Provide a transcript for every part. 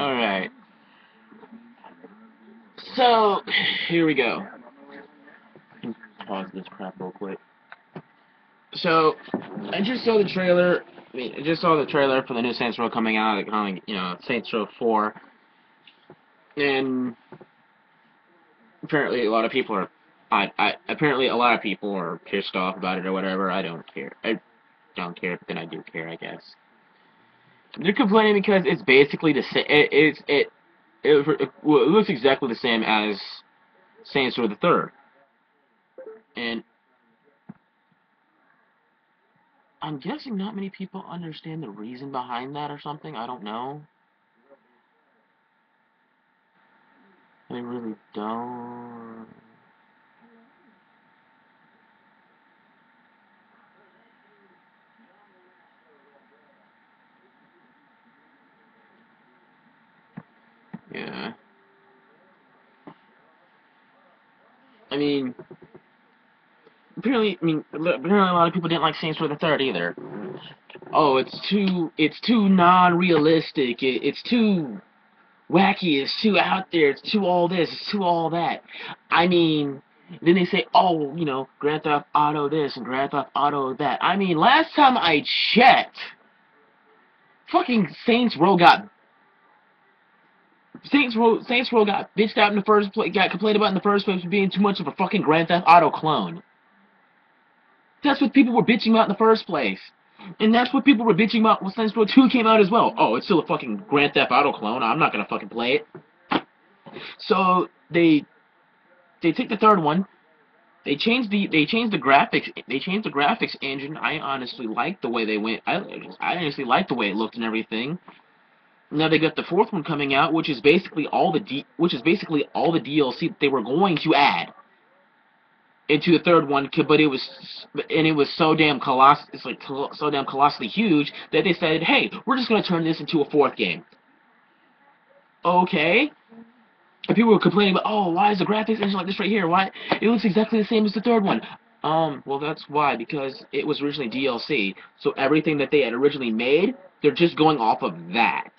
Alright. So, here we go. Pause this crap real quick. So, I just saw the trailer. I just saw the trailer for the new Saints Row coming out, Saints Row 4. And apparently a lot of people are apparently a lot of people are pissed off about it or whatever. I don't care. I don't care, but then I do care, I guess. They're complaining because it's basically the same. Well, it looks exactly the same as Saints Row the Third, and I'm guessing not many people understand the reason behind that or something. I don't know. They really don't. Yeah. I mean, apparently a lot of people didn't like Saints Row the Third either. Oh, it's too non-realistic. It's too wacky. It's too out there. It's too all this. It's too all that. I mean, then they say, oh, Grand Theft Auto this and Grand Theft Auto that. I mean, last time I checked, fucking Saints Row got bitched out in the first place, got complained about in the first place for being too much of a fucking Grand Theft Auto clone. That's what people were bitching about in the first place. And that's what people were bitching about when Saints Row 2 came out as well. Oh, it's still a fucking Grand Theft Auto clone. I'm not gonna fucking play it. So they take the third one. They changed the graphics engine. I honestly like the way they went. I honestly like the way it looked and everything. Now they got the fourth one coming out, which is basically all the DLC that they were going to add into the third one, but it was so damn so damn colossally huge that they said, hey, we're just gonna turn this into a fourth game. Okay. And people were complaining about, oh, why is the graphics engine like this right here? Why it looks exactly the same as the third one? Well, that's why, because it was originally DLC, so everything that they had originally made, they're just going off of that.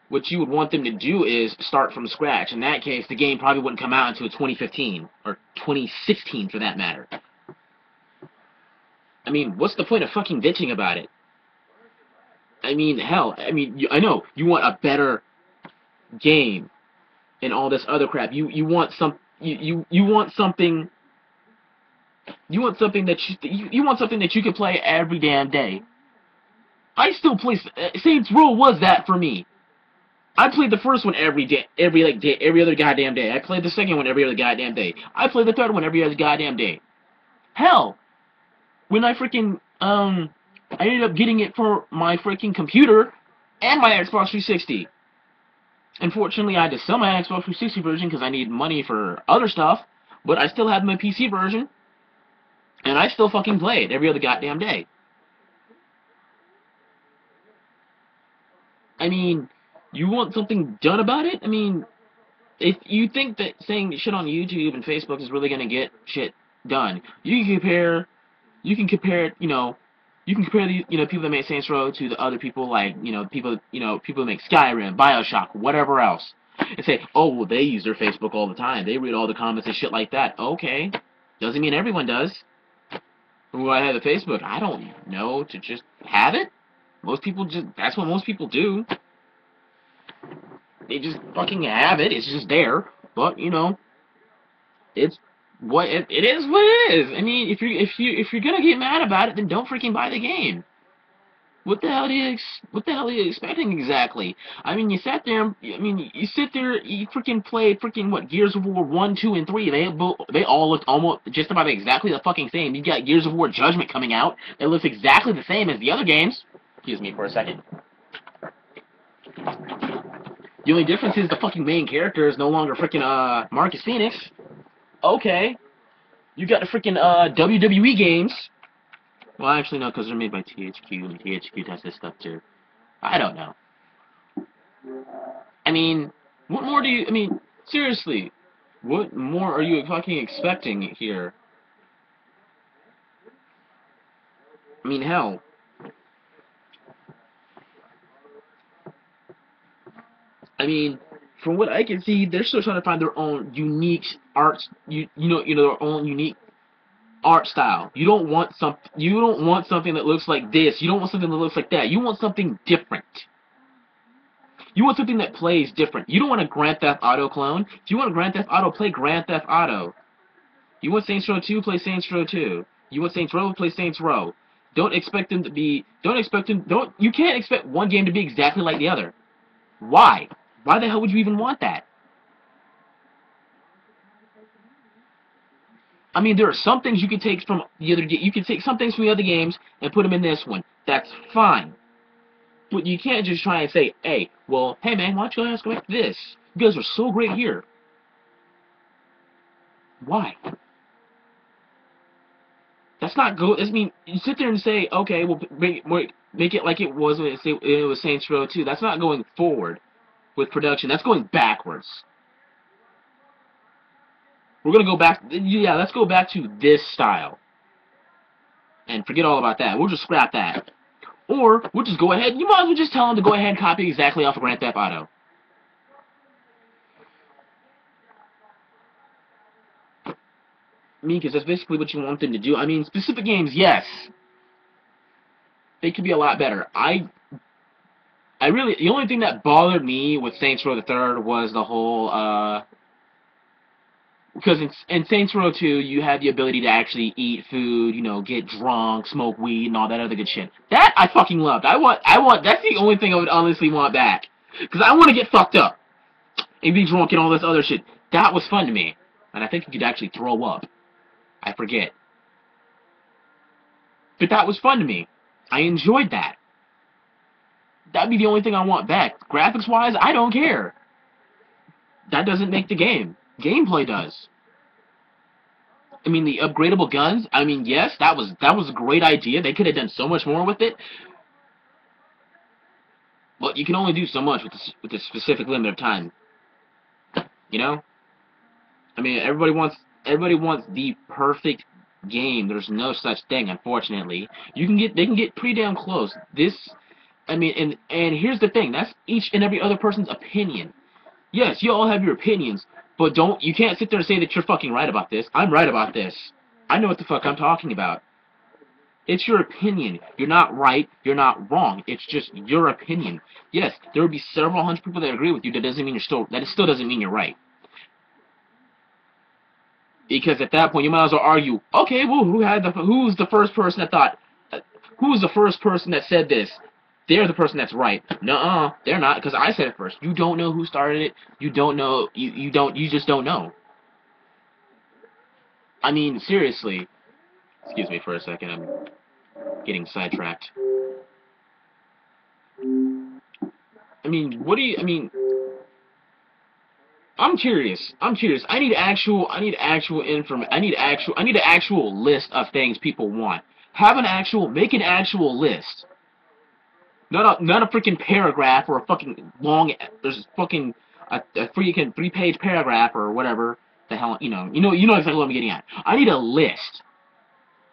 What you would want them to do is start from scratch. In that case, the game probably wouldn't come out until 2015, or 2016 for that matter. I mean, what's the point of fucking bitching about it? I mean, hell, I know, you want a better game and all this other crap. You want you want something you want something that you can play every damn day. I still play Saints Row was that for me. I played the first one every other goddamn day. I played the second one every other goddamn day. I played the third one every other goddamn day. Hell, when I ended up getting it for my freaking computer and my Xbox 360. Unfortunately, I had to sell my Xbox 360 version because I need money for other stuff, but I still have my PC version, and I still fucking play it every other goddamn day. I mean, you want something done about it? I mean, if you think that saying shit on YouTube and Facebook is really gonna get shit done, you can compare, you can compare the, people that make Saints Row to the other people like, people that make Skyrim, BioShock, whatever else, and say, oh, well, they use their Facebook all the time. They read all the comments and shit like that. Okay, doesn't mean everyone does. Who I have a Facebook? I don't know to just have it. That's what most people do. They just fucking have it. It's just there. But it's it is what it is. I mean, if you're gonna get mad about it, then don't freaking buy the game. What the hell are you expecting exactly? I mean, you sit there, you freaking played freaking what Gears of War 1, 2, and 3. They all look almost just about exactly the fucking same. You got Gears of War Judgment coming out. It looks exactly the same as the other games. Excuse me for a second. The only difference is the fucking main character is no longer freaking Marcus Phoenix. Okay. You got the freaking WWE games. Well, actually, no, because they're made by THQ, and THQ does this stuff too. I don't know. I mean, what more do you... I mean, seriously, what more are you fucking expecting here? I mean, hell. I mean, from what I can see, they're still trying to find their own unique arts. Their own unique art style. You don't want something that looks like this. You don't want something that looks like that. You want something different. You want something that plays different. You don't want a Grand Theft Auto clone. If you want a Grand Theft Auto, play Grand Theft Auto. You want Saints Row 2, play Saints Row 2. You want Saints Row, play Saints Row. Don't expect them to be, you can't expect one game to be exactly like the other. Why? Why the hell would you even want that? I mean, there are some things you can take from the other, you can take some things from the other games and put them in this one. That's fine. But you can't just try and say, hey, well, hey man, why don't you guys go back to this? You guys are so great here. Why? That's not good. I mean, you sit there and say, okay, well, make it like it was when it was Saints Row 2. That's not going forward with production. That's going backwards. We're gonna go back. Yeah, let's go back to this style and forget all about that. We'll just scrap that, or we'll just go ahead. You might as well just tell them to go ahead and copy exactly off of Grand Theft Auto. I mean, because that's basically what you want them to do. I mean, specific games, yes, they could be a lot better. The only thing that bothered me with Saints Row the Third was the whole, because in Saints Row 2, you had the ability to actually eat food, you know, get drunk, smoke weed, and all that other good shit. That I fucking loved. That's the only thing I would honestly want back. Because I want to get fucked up and be drunk and all this other shit. That was fun to me. And I think you could actually throw up. I forget. But that was fun to me. I enjoyed that. That'd be the only thing I want back. Graphics-wise, I don't care. That doesn't make the game. Gameplay does. I mean, the upgradable guns, I mean, yes, that was a great idea. They could have done so much more with it. But you can only do so much with this specific limit of time. You know? I mean, everybody wants the perfect game. There's no such thing, unfortunately. They can get pretty damn close. I mean, and here's the thing. That's each and every other person's opinion. Yes, you all have your opinions, but you can't sit there and say that you're fucking right about this. I'm right about this. I know what the fuck I'm talking about. It's your opinion. You're not right. You're not wrong. It's just your opinion. Yes, there will be several hundred people that agree with you. That still doesn't mean you're right. Because at that point, you might as well argue, okay, well, who's the first person that thought, who's the first person that said this? They're the person that's right. Nuh-uh, they're not, because I said it first. You don't know who started it. You don't know, you just don't know. I mean, seriously. Excuse me for a second, I'm getting sidetracked. I mean, I'm curious. I need an actual list of things people want. Make an actual list. Not a freaking paragraph or a fucking long. There's fucking a freaking 3-page paragraph or whatever the hell. You know exactly what I'm getting at. I need a list.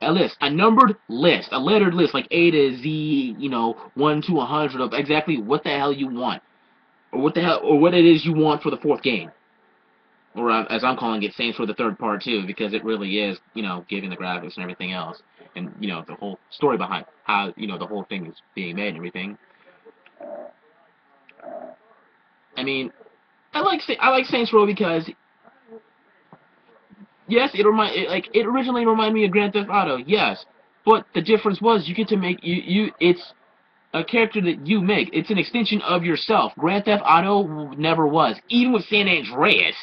A numbered list, a lettered list, like A to Z, 1 to 100 of exactly what the hell you want, or what it is you want for the fourth game, or as I'm calling it, Saints Row the Third Part 2, because it really is, giving the graphics and everything else, and the whole story behind how the whole thing is being made and everything. I mean, I like Saints Row because, yes, it originally reminded me of Grand Theft Auto, yes, but the difference was you get to make it's a character that you make. It's an extension of yourself. Grand Theft Auto never was. Even with San Andreas,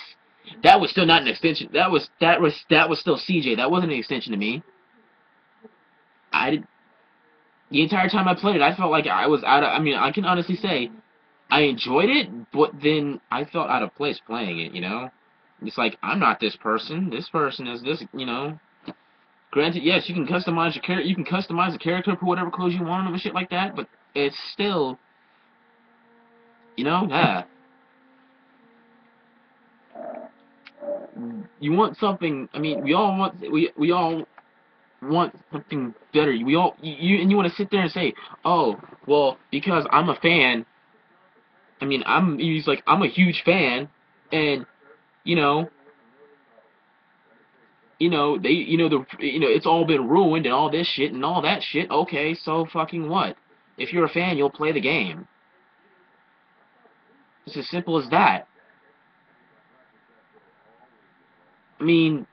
that was still not an extension. That was still CJ. That wasn't an extension to me. The entire time I played it, I felt like I was out of. I mean, I can honestly say I enjoyed it, but then I felt out of place playing it. It's like, I'm not this person. This person is this. Granted, yes, you can customize your character. You can customize the character, put whatever clothes you want on them and shit like that. But it's still, yeah. You want something. I mean, we all want something better. And you want to sit there and say, oh, well, because I'm a fan, I mean, he's like, I'm a huge fan, and you know, it's all been ruined and all this shit and all that shit. Okay, so fucking what? If you're a fan, you'll play the game. It's as simple as that. I mean,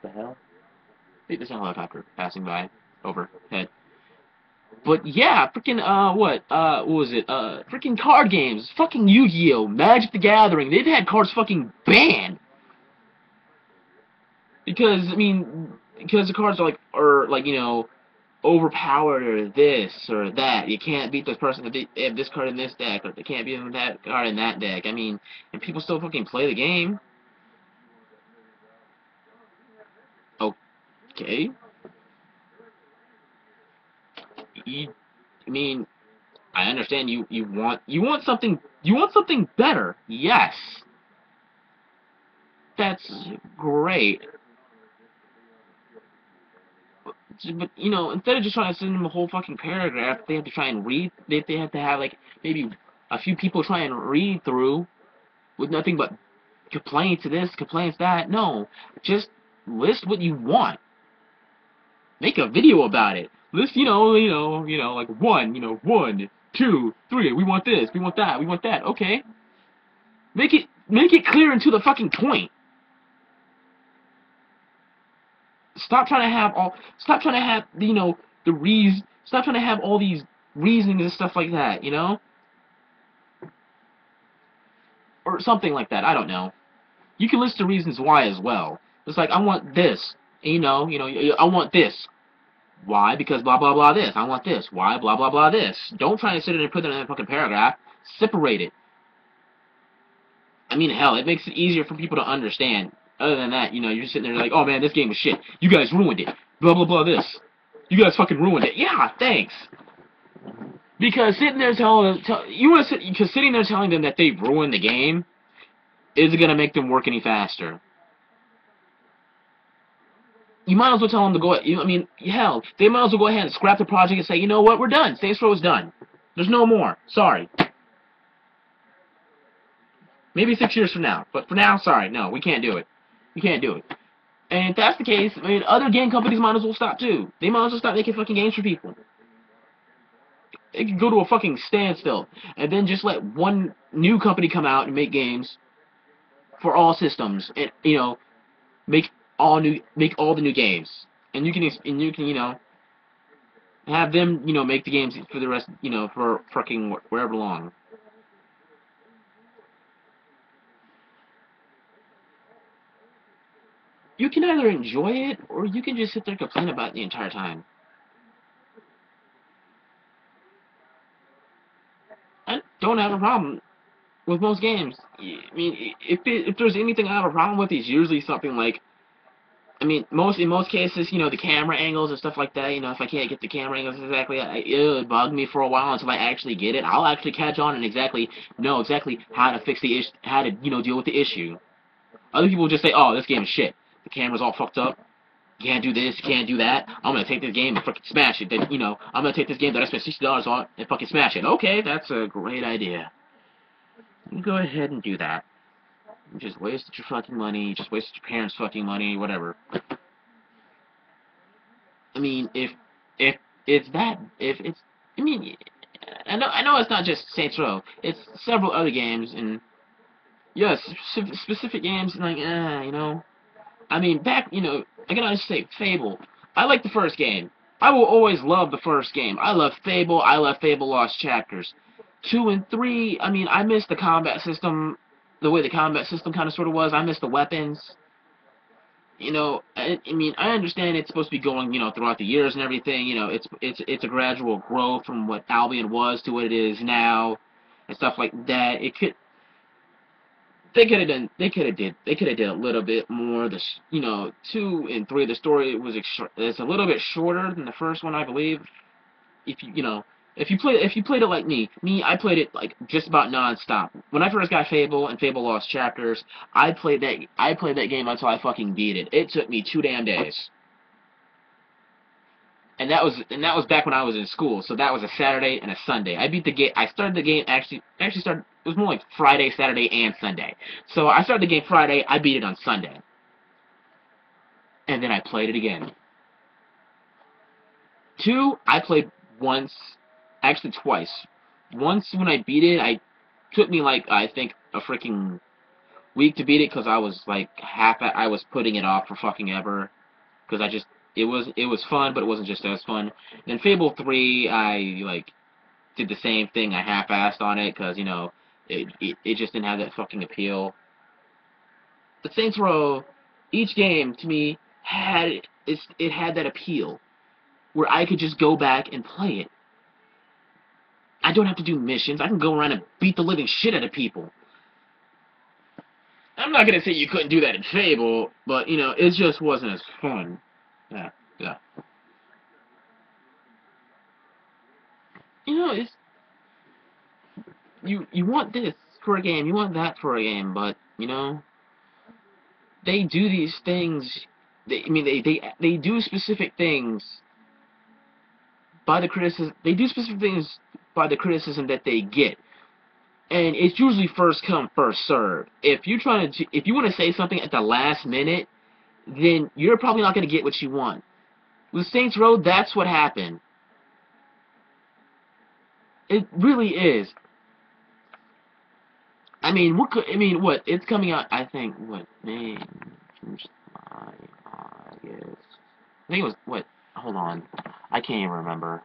the hell? I think there's a helicopter passing by overhead. But yeah, freaking what was it? Freaking card games, fucking Yu-Gi-Oh, Magic the Gathering. They've had cards fucking banned because because the cards are like overpowered or this or that. You can't beat this person if they have this card in this deck, or they can't beat that card in that deck. I mean, and people still fucking play the game. Okay. You, I mean, I understand you want something better. Yes, that's great. But instead of just trying to send them a whole fucking paragraph, they have to try and read. They have to have like maybe a few people try and read through with nothing but complaints to this, complaints that. No, just list what you want. Make a video about it. List, like one, two, three. We want this. We want that. We want that. Okay. Make it clear and to the fucking point. Stop trying to have the reason. Stop trying to have all these reasonings and stuff like that. Or something like that. I don't know. You can list the reasons why as well. It's like I want this. I want this. Why? Because blah blah blah this. I want this. Why? Blah blah blah this. Don't try to sit there and put it in a fucking paragraph. Separate it. I mean, hell, it makes it easier for people to understand. Other than that, you're sitting there like, oh man, this game was shit. You guys ruined it. Blah blah blah this. You guys fucking ruined it. Yeah, thanks. Because sitting there sitting there telling them that they ruined the game isn't gonna make them work any faster. You might as well tell them to go. Hell, they might as well go ahead and scrap the project and say, you know what, we're done. Saints Row is done. There's no more. Sorry. Maybe 6 years from now, but for now, sorry, no, we can't do it. We can't do it. And if that's the case, other game companies might as well stop too. They might as well stop making fucking games for people. They could go to a fucking standstill, and then just let one new company come out and make games for all systems, and make all the new games, and you can have them make the games for the rest for fucking wherever long. You can either enjoy it or you can just sit there and complain about it the entire time. I don't have a problem with most games. I mean, if there's anything I have a problem with, it's usually something like, in most cases, the camera angles and stuff like that. If I can't get the camera angles exactly, it'll bug me for a while until I actually get it. I'll actually catch on and know exactly how to fix the issue, how to deal with the issue. Other people just say, "Oh, this game is shit. The camera's all fucked up. You can't do this, you can't do that. I'm gonna take this game and fucking smash it. Then I'm gonna take this game that I spent $60 on and fucking smash it." Okay, that's a great idea. You go ahead and do that. You just wasted your fucking money. You just wasted your parents' fucking money. Whatever. If it's, I know it's not just Saints Row. It's several other games, and yes, specific games like back I gotta say Fable. I like the first game. I will always love the first game. I love Fable. I love Fable Lost Chapters. 2 and 3. I miss the combat system, the way the combat system kind of sort of was. I miss the weapons. I understand it's supposed to be going, throughout the years and everything. It's a gradual growth from what Albion was to what it is now, and stuff like that. They could have did a little bit more. 2 and 3, the story it's a little bit shorter than the first one, I believe. If you played it like me, I played it like just about non-stop. When I first got Fable and Fable Lost Chapters, I played that game until I fucking beat it. It took me 2 damn days. and that was back when I was in school. So that was a Saturday and a Sunday. I beat the game. I started the game actually started. It was more like Friday, Saturday, and Sunday. So I started the game Friday. I beat it on Sunday, and then I played it again. 2, I played once, actually twice. Once when I beat it, I took me like I think a freaking week to beat it because I was like I was putting it off for fucking ever because I just it was fun, but it wasn't just as fun. And then Fable 3, I like did the same thing. I half-assed on it because you know it just didn't have that fucking appeal. The Saints Row, each game to me it had that appeal where I could just go back and play it. I don't have to do missions. I can go around and beat the living shit out of people. I'm not gonna say you couldn't do that in Fable, but you know, it just wasn't as fun. Yeah, yeah. You know, it's you want this for a game, you want that for a game, but you know, they do these things. I mean, they do specific things by the criticism. They do specific things by the criticism that they get. And it's usually first come, first serve. If if you want to say something at the last minute, then you're probably not going to get what you want. With Saints Row, that's what happened. It really is. I mean, what? It's coming out. I think what May, June, July, August. I think it was what? Hold on, I can't even remember.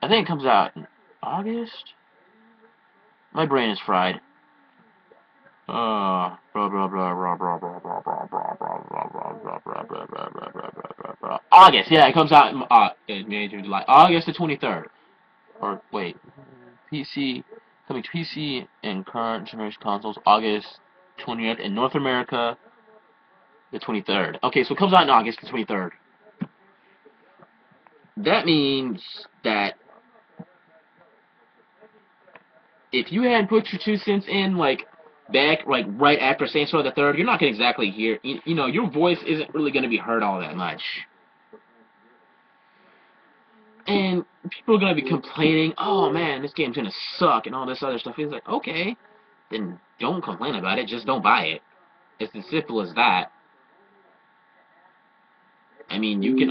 I think it comes out in August. My brain is fried. Blah blah blah blah blah blah blah blah blah blah blah blah blah blah blah blah blah blah blah blah. August, yeah, it comes out in May, June, July. August the 23rd. Or wait, PC coming to PC and current generation consoles August 20th in North America the 23rd. Okay, so it comes out in August the 23rd. That means that if you hadn't put your 2 cents in like back like right after Saints Row the Third, you're not gonna exactly hear. You know, your voice isn't really gonna be heard all that much. And people are gonna be complaining, oh man, this game's gonna suck and all this other stuff. It's like, okay, then don't complain about it, just don't buy it. It's as simple as that. I mean, you can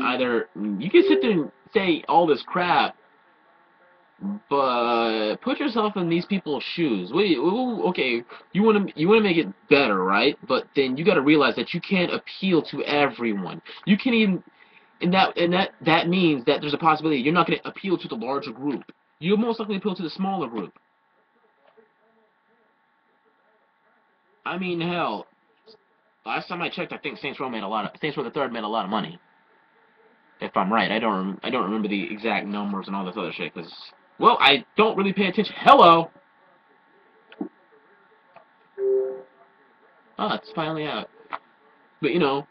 sit there and say all this crap, but put yourself in these people's shoes. Wait, okay, you wanna make it better, right? But then you gotta realize that you can't appeal to everyone. You can't even And that means that there's a possibility you're not going to appeal to the larger group. You'll most likely appeal to the smaller group. I mean, hell, last time I checked, I think Saints Row the Third made a lot of money. If I'm right, I don't remember the exact numbers and all this other shit. Cause, well, I don't really pay attention. Hello. Oh, it's finally out. But you know,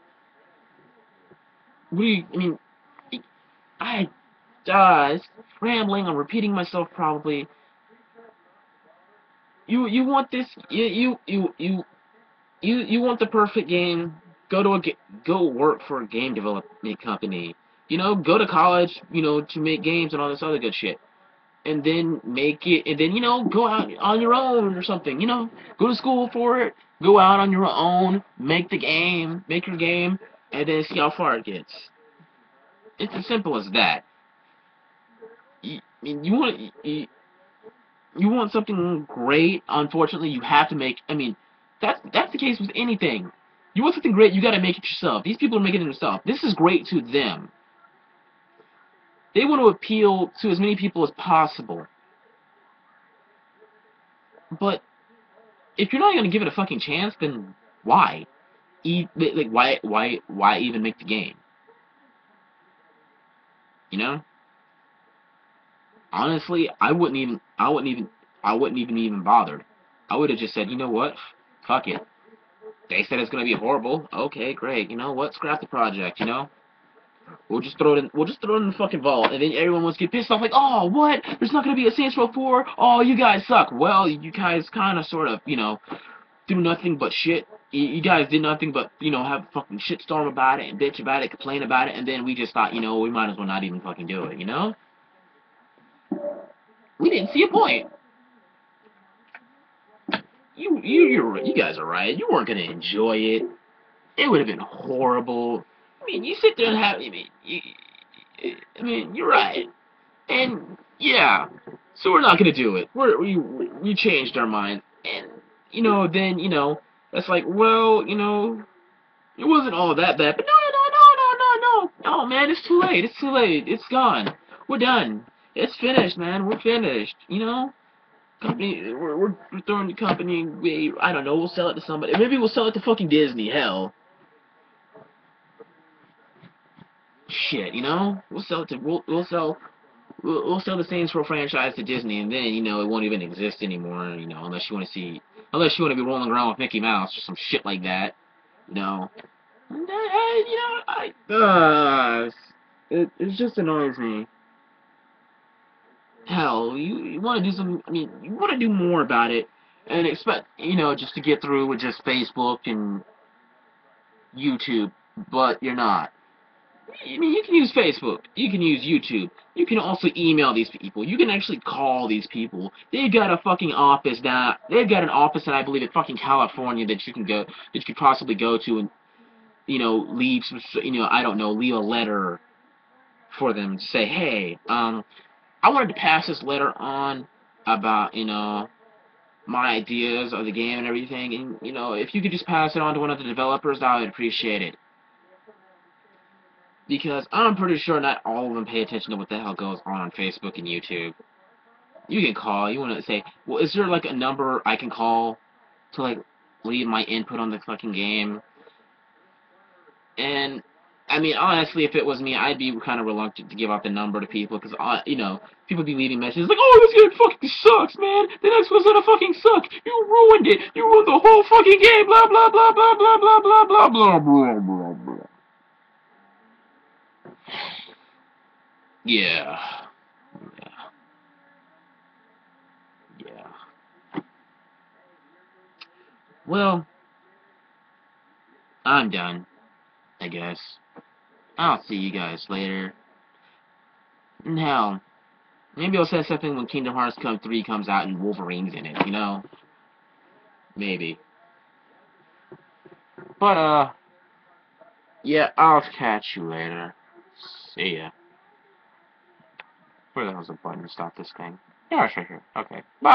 I mean, it's rambling. I'm repeating myself probably. You want this? You want the perfect game? Go work for a game development company. You know, go to college. You know, to make games and all this other good shit. And then make it. And then you know, go out on your own or something. You know, go to school for it. Go out on your own. Make the game. Make your game. And then see how far it gets. It's as simple as that. You want something great. Unfortunately, you have to make. I mean, that's the case with anything. You want something great, you got to make it yourself. These people are making it themselves. This is great to them. They want to appeal to as many people as possible. But if you're not going to give it a fucking chance, then why? Why even make the game? You know? Honestly, I wouldn't even bothered. I would have just said, you know what? Fuck it. They said it's gonna be horrible. Okay, great. You know what? Scrap the project. You know, we'll just throw it in. We'll just throw it in the fucking vault, and then everyone will get pissed off. Like, oh, what? There's not gonna be a Saints Row 4. Oh, you guys suck. Well, you guys kind of, sort of, you know, do nothing but shit. you guys did nothing but, you know, have a fucking shitstorm about it and bitch about it, complain about it, and then we just thought, you know, we might as well not even fucking do it, you know? We didn't see a point. You guys are right. You weren't gonna enjoy it. It would have been horrible. I mean, you sit there and have. I mean, you're right. And yeah, so we're not gonna do it. We changed our mind, and you know, then you know, that's like, well, you know, it wasn't all that bad. But no, man, it's too late. It's too late. It's gone. We're done. It's finished, man. We're finished. You know. Company, we're throwing the company away. I don't know. We'll sell it to somebody. Maybe we'll sell it to fucking Disney. Hell, shit. You know, we'll sell it to we'll sell the Saints Row franchise to Disney, and then you know it won't even exist anymore. You know, unless you want to be rolling around with Mickey Mouse or some shit like that. You know, and, you know, it just annoys me. Hell, you want to do some, I mean, you want to do more about it, and expect, you know, just to get through with just Facebook and YouTube, but you're not. I mean, you can use Facebook, you can use YouTube, you can also email these people, you can actually call these people. They've got a fucking office now, they've got an office, and I believe in fucking California that you can go, that you could possibly go to and, you know, leave some, you know, I don't know, leave a letter for them to say, hey, I wanted to pass this letter on about, you know, my ideas of the game and everything, and, you know, if you could just pass it on to one of the developers, I would appreciate it. Because I'm pretty sure not all of them pay attention to what the hell goes on Facebook and YouTube. You can call, you want to say, well, is there, like, a number I can call to, like, leave my input on the fucking game? And I mean, honestly, if it was me, I'd be kind of reluctant to give out the number to people because, you know, people be leaving messages like, "Oh, this game fucking sucks, man. The next one's gonna fucking suck. You ruined it. You ruined the whole fucking game. Blah blah blah blah blah blah blah blah blah blah blah blah." Yeah, yeah, yeah. Well, I'm done, I guess. I'll see you guys later. And hell, maybe I'll say something when Kingdom Hearts 3 comes out and Wolverine's in it. You know, maybe. But yeah, I'll catch you later. See ya. Where the hell's the button to stop this thing? Yeah, it's right here. Okay. Bye!